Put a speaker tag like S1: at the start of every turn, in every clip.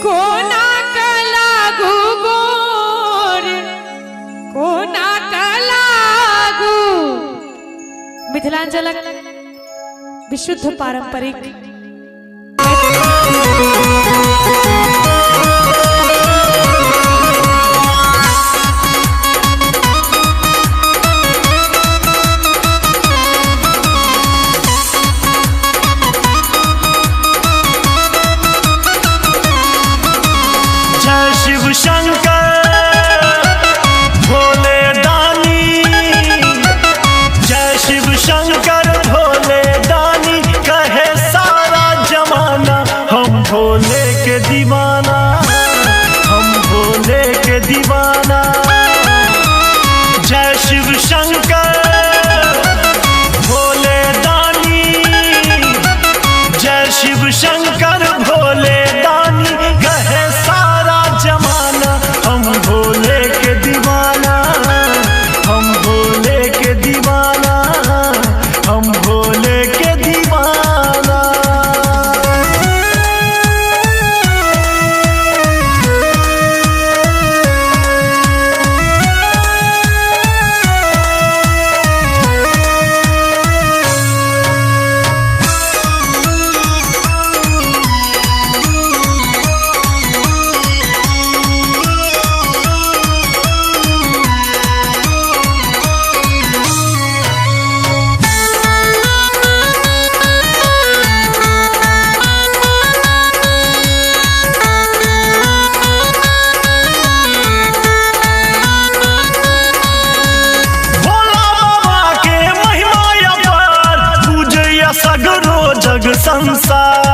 S1: कोणाक लागू गोर कोणाक लागू मिथिलांचलक विशुद्ध पारंपरिक
S2: भोले के दीवाना हम भोले के दीवाना जय शिव शंकर भोले दानी जय शिव शंकर भोले दानी कहे सारा जमाना हम भोले के दीवाना हम भोले के दीवाना हम भोले के दीवाना। सगरो जग संसार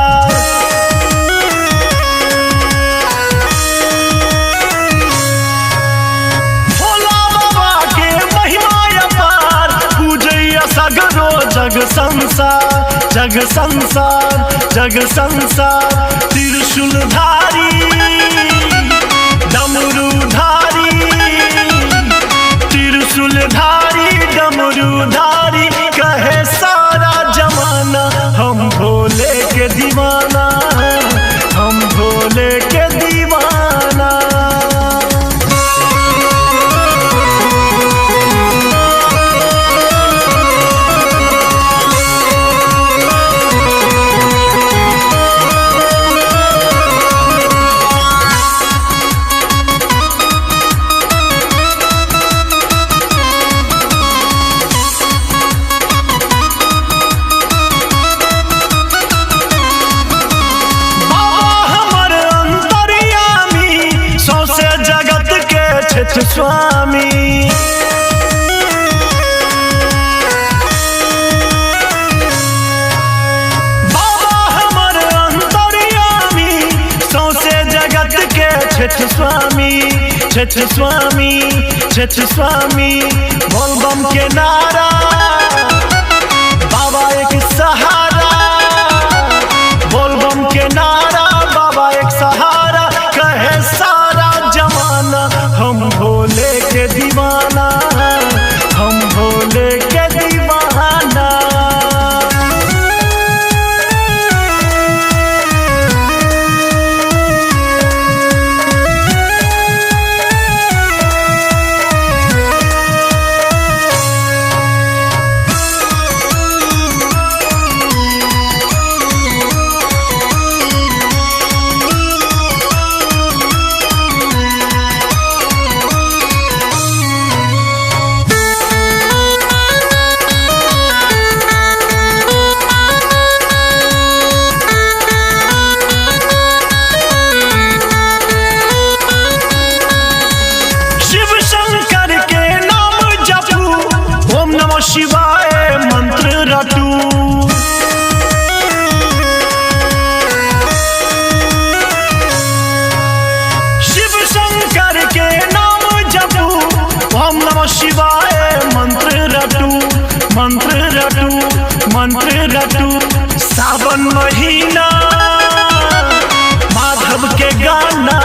S2: भोला बाबा के महिमा अपार पूजैया सगरो जग संसार जग संसार जग संसार त्रिशूलधारी डमरूधारी त्रिशूलधारी डमरूधारी कहे सारा जमाना हम भोले के दीवाना हम भोले के दीवाना। स्वामी बाबा हमर अंतर्यामी सौसे जगत के छठ स्वामी छठ स्वामी छठ स्वामी बोलबम के नारा बाबा एक सहारा बोलबम के नारा बाबा एक सहारा कहे सारा जमाना हम भोले के दीवाना हम भोले के दीवाना। शिवाय मंत्र रटू शिव शंकर के नाम जपू ओम नमः शिवाय मंत्र रटू मंत्र रटू मंत्र रटू सावन महीना माधव के गाना